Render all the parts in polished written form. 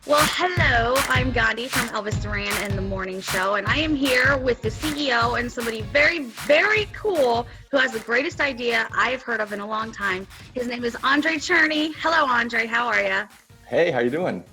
Well, hello, I'm Gandhi from Elvis Duran and the Morning Show, and I am here with the CEO and somebody very, very cool who has the greatest idea I've heard of in a long time. His name is Andrei Cherny. Hello, Andrei. How are you? Hey, how you doing?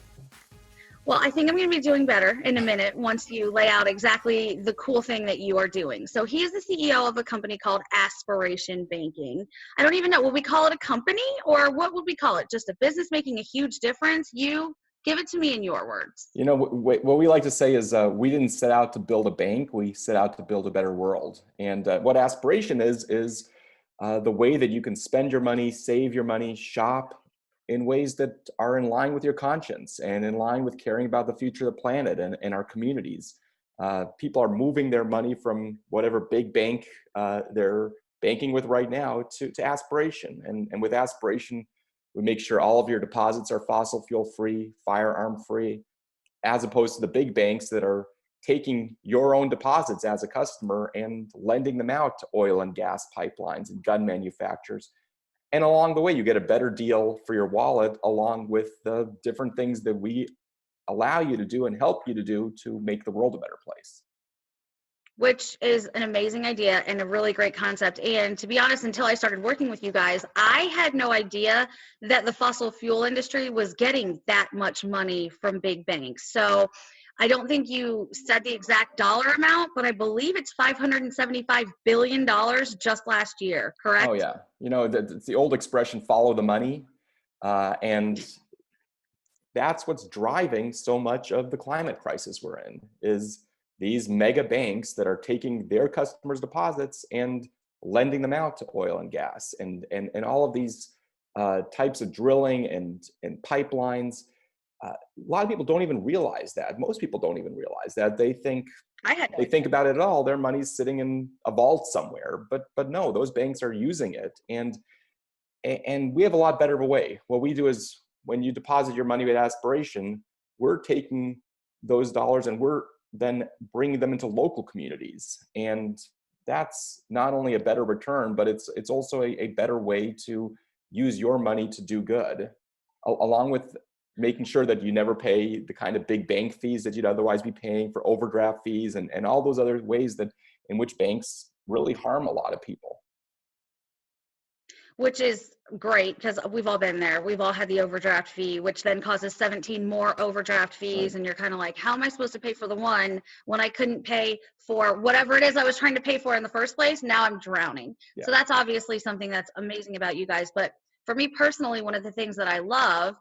Well, I think I'm going to be doing better in a minute once you lay out exactly the cool thing that you are doing. So he is the CEO of a company called Aspiration Banking. I don't even know, will we call it a company or what would we call it? Just a business making a huge difference? You give it to me in your words. What we like to say is we didn't set out to build a bank. We set out to build a better world. And what aspiration is the way that you can spend your money, save your money, shop in ways that are in line with your conscience and in line with caring about the future of the planet and our communities. People are moving their money from whatever big bank they're banking with right now to aspiration. And with aspiration, we make sure all of your deposits are fossil fuel free, firearm free, as opposed to the big banks that are taking your own deposits as a customer and lending them out to oil and gas pipelines and gun manufacturers. And along the way, you get a better deal for your wallet, along with the different things that we allow you to do and help you to do to make the world a better place. Which is an amazing idea and a really great concept. And to be honest, until I started working with you guys, I had no idea that the fossil fuel industry was getting that much money from big banks. So I don't think you said the exact dollar amount, but I believe it's $575 billion just last year, Oh correct? yeah, it's the old expression, follow the money. And that's what's driving so much of the climate crisis we're in, is these mega banks that are taking their customers' deposits and lending them out to oil and gas and all of these types of drilling and pipelines. A lot of people don't even realize that. Most people don't even realize that. I had no They idea. think about it at all. Their money's sitting in a vault somewhere, but no, those banks are using it. And we have a lot better of a way. What we do is when you deposit your money with Aspiration, we're taking those dollars and we're then bringing them into local communities. And that's not only a better return, but it's also a better way to use your money to do good, along with making sure that you never pay the kind of big bank fees that you'd otherwise be paying for overdraft fees and all those other ways that in which banks really harm a lot of people. Which is great because we've all been there. We've all had the overdraft fee, which then causes 17 more overdraft Right. fees. And you're kind of like, how am I supposed to pay for the one when I couldn't pay for whatever it is I was trying to pay for in the first place? Now I'm drowning. Yeah. So that's obviously something that's amazing about you guys. But for me personally, one of the things that I love,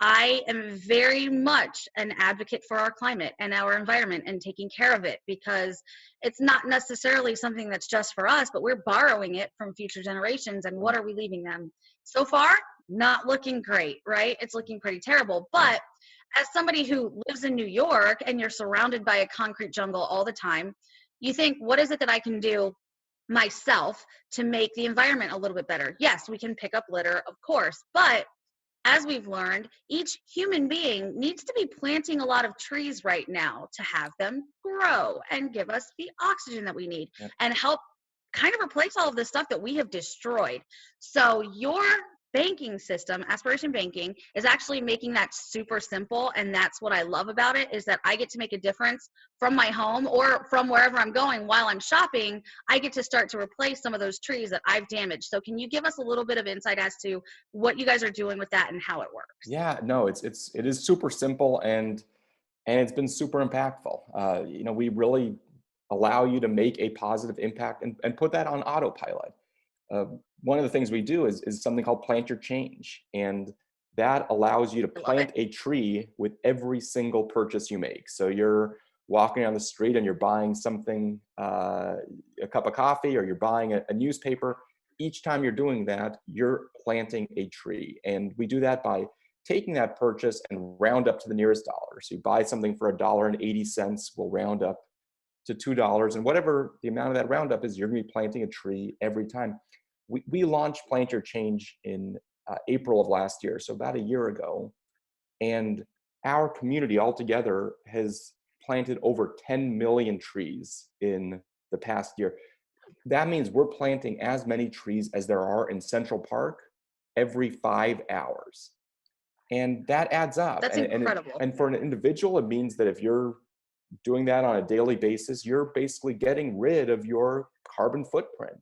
I am very much an advocate for our climate and our environment and taking care of it because it's not necessarily something that's just for us, but we're borrowing it from future generations. And what Right. are we leaving them? So far, not looking great, right? It's looking pretty terrible. Right. But as somebody who lives in New York and you're surrounded by a concrete jungle all the time, you think, what is it that I can do myself to make the environment a little bit better? Yes, we can pick up litter, of course, but as we've learned, each human being needs to be planting a lot of trees right now to have them grow and give us the oxygen that we need Yeah. and help kind of replace all of the stuff that we have destroyed. So, your banking system, Aspiration Banking, is actually making that super simple. And that's what I love about it is that I get to make a difference from my home or from wherever I'm going while I'm shopping. I get to start to replace some of those trees that I've damaged. So, can you give us a little bit of insight as to what you guys are doing with that and how it works? Yeah, no, it is super simple and it's been super impactful. We really allow you to make a positive impact and put that on autopilot. Uh, One of the things we do is something called plant your change, and that allows you to I love it. plant a tree with every single purchase you make. So you're walking on the street and you're buying something, a cup of coffee, or you're buying a newspaper. Each time you're doing that, you're planting a tree, and we do that by taking that purchase and round up to the nearest dollar. So you buy something for $1.80, we'll round up to $2, and whatever the amount of that roundup is, you're going to be planting a tree every time. We launched Plant Your Change in April of last year, so about a year ago, and our community altogether has planted over 10 million trees in the past year. That means we're planting as many trees as there are in Central Park every 5 hours. And that adds up. That's incredible. And for an individual, it means that if you're doing that on a daily basis, you're basically getting rid of your carbon footprint.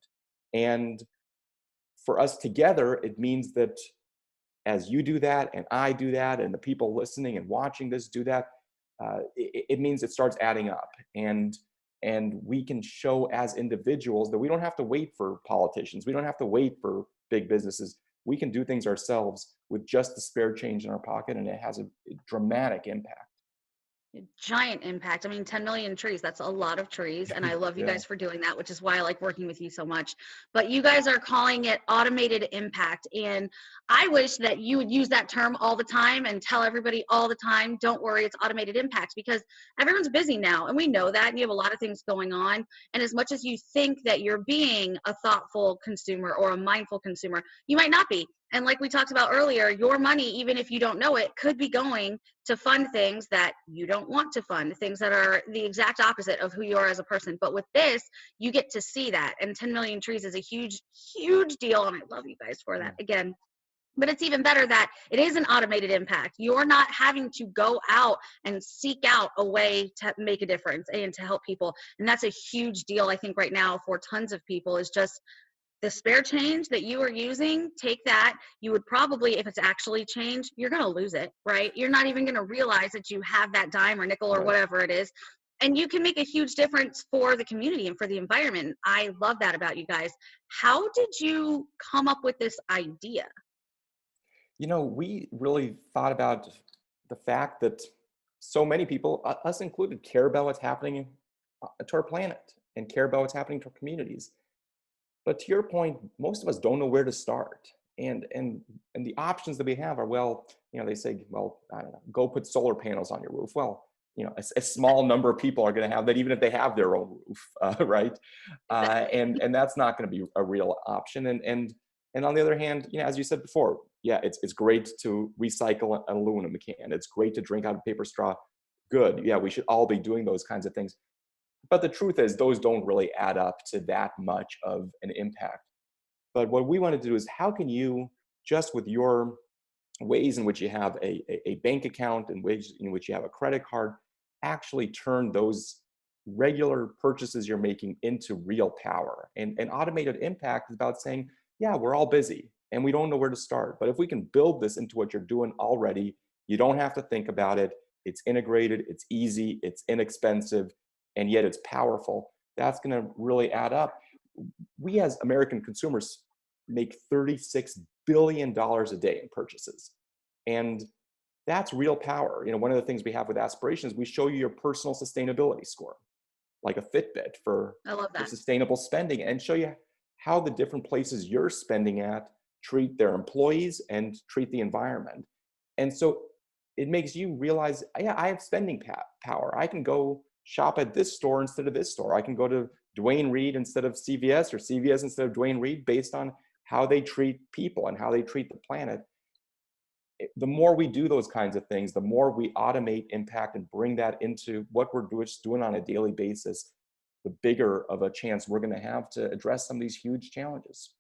And for us together, it means that as you do that and I do that and the people listening and watching this do that, it means it starts adding up. And we can show as individuals that we don't have to wait for politicians. We don't have to wait for big businesses. We can do things ourselves with just the spare change in our pocket, and it has a dramatic impact. Giant impact. I mean, 10 million trees, that's a lot of trees. And I love you Yeah. guys for doing that, which is why I like working with you so much. But you guys are calling it automated impact. And I wish that you would use that term all the time and tell everybody all the time, don't worry, it's automated impact, because everyone's busy now. And we know that. And you have a lot of things going on. And as much as you think that you're being a thoughtful consumer or a mindful consumer, you might not be. And like we talked about earlier, your money, even if you don't know it, could be going to fund things that you don't want to fund, things that are the exact opposite of who you are as a person. But with this, you get to see that. And 10 million trees is a huge, huge deal. And I love you guys for that again. But it's even better that it is an automated impact. You're not having to go out and seek out a way to make a difference and to help people. And that's a huge deal, I think, right now for tons of people, is just the spare change that you are using. Take that. You would probably, if it's actually change, you're going to lose it, right? You're not even going to realize that you have that dime or nickel or Right. whatever it is. And you can make a huge difference for the community and for the environment. I love that about you guys. How did you come up with this idea? You know, we really thought about the fact that so many people, us included, care about what's happening to our planet and care about what's happening to our communities. But to your point, most of us don't know where to start. And the options that we have are, well, you know, they say, well, I don't know, go put solar panels on your roof. Well, you know, a small number of people are going to have that, even if they have their own roof, right? And that's not going to be a real option. And on the other hand, you know, as you said before, yeah, it's great to recycle an aluminum can. It's great to drink out of paper straw. Good. Yeah, we should all be doing those kinds of things. But the truth is, those don't really add up to that much of an impact. But what we want to do is, how can you, just with your ways in which you have a bank account and ways in which you have a credit card, actually turn those regular purchases you're making into real power? And automated impact is about saying, yeah, we're all busy and we don't know where to start. But if we can build this into what you're doing already, you don't have to think about it. It's integrated, it's easy, it's inexpensive, and yet it's powerful. That's going to really add up. We as American consumers make $36 billion a day in purchases. And that's real power. You know, one of the things we have with Aspiration is we show you your personal sustainability score, like a Fitbit for I love that. sustainable spending, and show you how the different places you're spending at treat their employees and treat the environment. And so it makes you realize, yeah, I have spending power. I can go shop at this store instead of this store. I can go to Dwayne Reed instead of CVS, or CVS instead of Dwayne Reed, based on how they treat people and how they treat the planet. The more we do those kinds of things, the more we automate impact and bring that into what we're doing on a daily basis, the bigger of a chance we're going to have to address some of these huge challenges.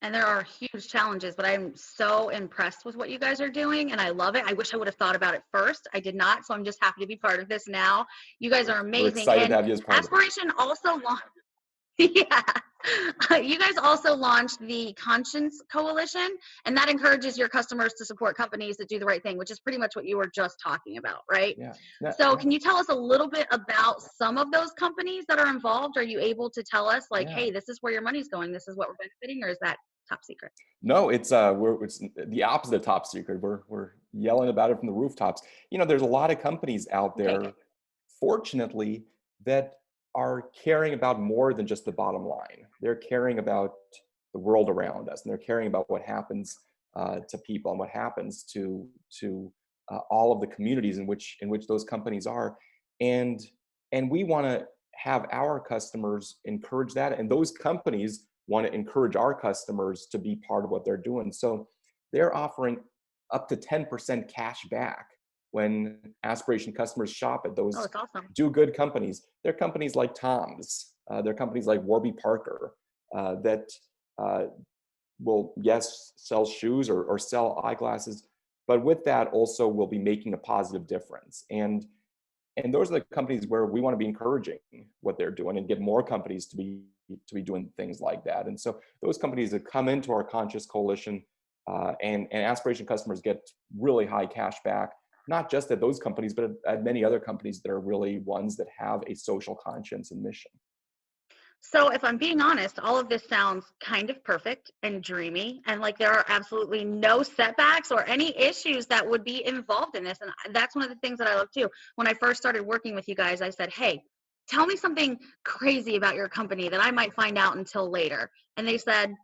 And there are huge challenges, but I'm so impressed with what you guys are doing, and I love it. I wish I would have thought about it first. I did not, so I'm just happy to be part of this now. You guys are We're amazing. excited And to have you as part of it. Aspiration also launched, yeah. You guys also launched the Conscience Coalition, and that encourages your customers to support companies that do the right thing, which is pretty much what you were just talking about, right? Yeah. So can you tell us a little bit about some of those companies that are involved? Are you able to tell us, like, Yeah. hey, this is where your money's going, this is what we're benefiting, or is that top secret? No, it's the opposite of top secret. We're yelling about it from the rooftops. You know, there's a lot of companies out Okay, there, good. fortunately, that are caring about more than just the bottom line. They're caring about the world around us, and they're caring about what happens to people and what happens to all of the communities in which those companies are. And we want to have our customers encourage that, and those companies want to encourage our customers to be part of what they're doing. So they're offering up to 10% cash back when Aspiration customers shop at Oh, those it's awesome. do good companies. They're companies like Tom's, they're companies like Warby Parker, that will, yes, sell shoes or sell eyeglasses, but with that also will be making a positive difference. And those are the companies where we want to be encouraging what they're doing and get more companies to be doing things like that. And so those companies that come into our Conscious Coalition and Aspiration customers get really high cash back, not just at those companies, but at many other companies that are really ones that have a social conscience and mission. So, if I'm being honest, all of this sounds kind of perfect and dreamy, and like there are absolutely no setbacks or any issues that would be involved in this. And that's one of the things that I love too. When I first started working with you guys, I said, hey, tell me something crazy about your company that I might find out until later. And they said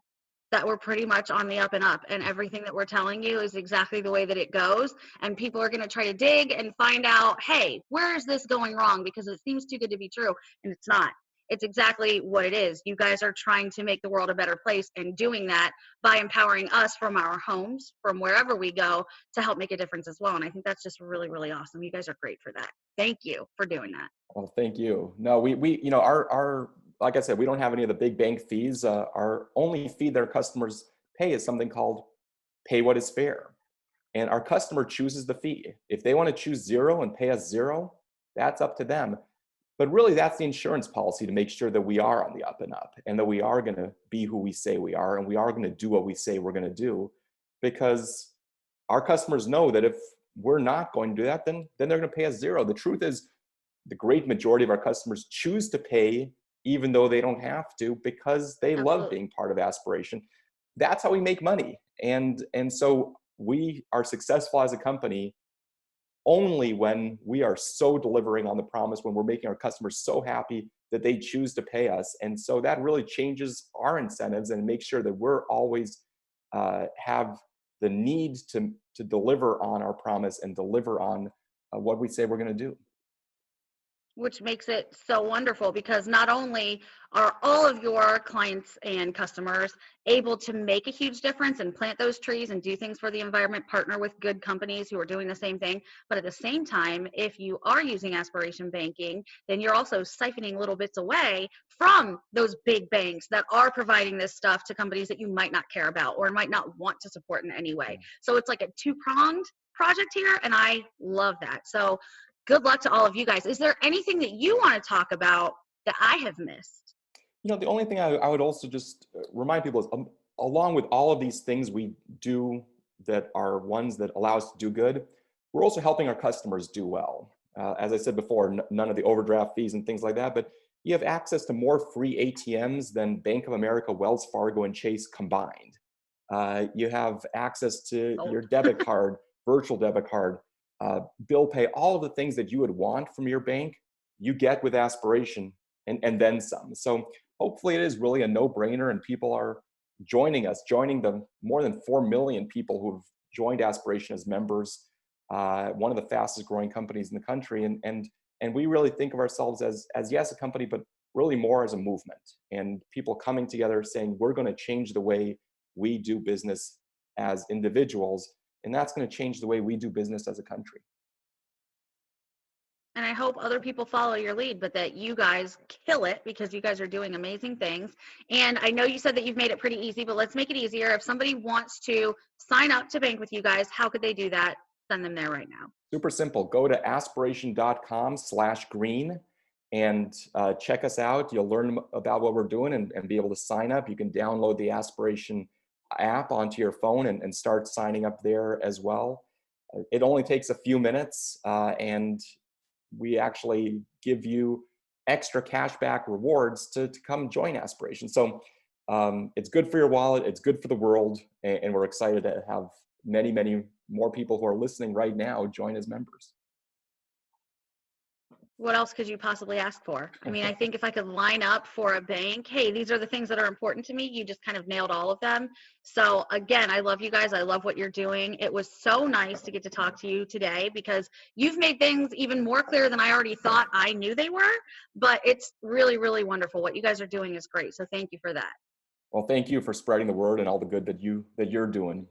that we're pretty much on the up and up, and everything that we're telling you is exactly the way that it goes. And people are going to try to dig and find out, hey, where is this going wrong? Because it seems too good to be true, and it's not. It's exactly what it is. You guys are trying to make the world a better place, and doing that by empowering us from our homes, from wherever we go, to help make a difference as well. And I think that's just really, really awesome. You guys are great for that. Thank you for doing that. Well, thank you. No, we you know, our like I said, we don't have any of the big bank fees. Our only fee that our customers pay is something called pay what is fair. And our customer chooses the fee. If they want to choose zero and pay us zero, that's up to them. But really, that's the insurance policy to make sure that we are on the up and up, and that we are going to be who we say we are, and we are going to do what we say we're going to do, because our customers know that if we're not going to do that, then they're going to pay us zero. The truth is, the great majority of our customers choose to pay even though they don't have to, because they love Absolutely. being part of Aspiration. That's how we make money. And so we are successful as a company only when we are so delivering on the promise, when we're making our customers so happy that they choose to pay us. And so that really changes our incentives and makes sure that we're always have the need to deliver on our promise and deliver on what we say we're going to do. Which makes it so wonderful, because not only are all of your clients and customers able to make a huge difference and plant those trees and do things for the environment, partner with good companies who are doing the same thing, but at the same time, if you are using Aspiration Banking, then you're also siphoning little bits away from those big banks that are providing this stuff to companies that you might not care about or might not want to support in any way. So it's like a two-pronged project here, and I love that. So good luck to all of you guys. Is there anything that you want to talk about that I have missed? You know, the only thing I would also just remind people is, along with all of these things we do that are ones that allow us to do good, we're also helping our customers do well. As I said before, none of the overdraft fees and things like that, but you have access to more free ATMs than Bank of America, Wells Fargo, and Chase combined. You have access to your Sold. debit card, virtual debit card, bill pay, all of the things that you would want from your bank, you get with Aspiration, and then some. So hopefully it is really a no-brainer, and people are joining us, joining the more than 4 million people who've joined Aspiration as members, one of the fastest growing companies in the country. And we really think of ourselves as yes, a company, but really more as a movement, and people coming together saying, we're going to change the way we do business as individuals, and that's going to change the way we do business as a country. And I hope other people follow your lead, but that you guys kill it, because you guys are doing amazing things. And I know you said that you've made it pretty easy, but let's make it easier. If somebody wants to sign up to bank with you guys, how could they do that? Send them there right now. Super simple. Go to aspiration.com/green and check us out. You'll learn about what we're doing and be able to sign up. You can download the Aspiration app onto your phone and start signing up there as well. It only takes a few minutes, and we actually give you extra cashback rewards to come join Aspiration. So it's good for your wallet, it's good for the world, and we're excited to have many, many more people who are listening right now join as members. What else could you possibly ask for? I mean, I think if I could line up for a bank, hey, these are the things that are important to me, you just kind of nailed all of them. So again, I love you guys. I love what you're doing. It was so nice to get to talk to you today, because you've made things even more clear than I already thought I knew they were. But it's really, really wonderful. What you guys are doing is great. So thank you for that. Well, thank you for spreading the word and all the good that you're doing.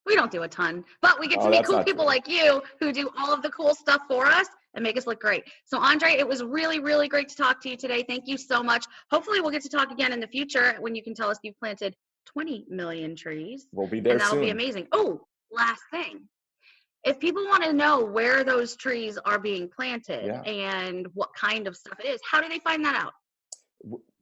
We don't do a ton, but we get to Oh, meet that's cool not people true. like you who do all of the cool stuff for us. and make us look great. So Andrei, it was really, really great to talk to you today. Thank you so much. Hopefully we'll get to talk again in the future when you can tell us you've planted 20 million trees. We'll be there and that'll soon. be amazing. Oh, last thing. If people want to know where those trees are being planted and what kind of stuff it is, how do they find that out?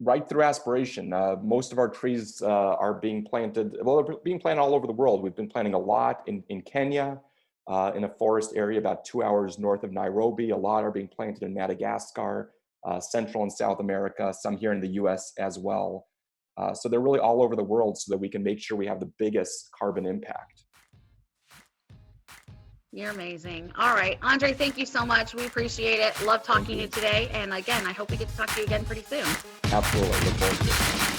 Right through Aspiration. Most of our trees are being planted, well, they're being planted all over the world. We've been planting a lot in Kenya, in a forest area about 2 hours north of Nairobi. A lot are being planted in Madagascar, Central and South America, some here in the US as well. So they're really all over the world so that we can make sure we have the biggest carbon impact. You're amazing. All right, Andrei, thank you so much. We appreciate it. Love talking to you today. And again, I hope we get to talk to you again pretty soon. Absolutely. Look forward to it.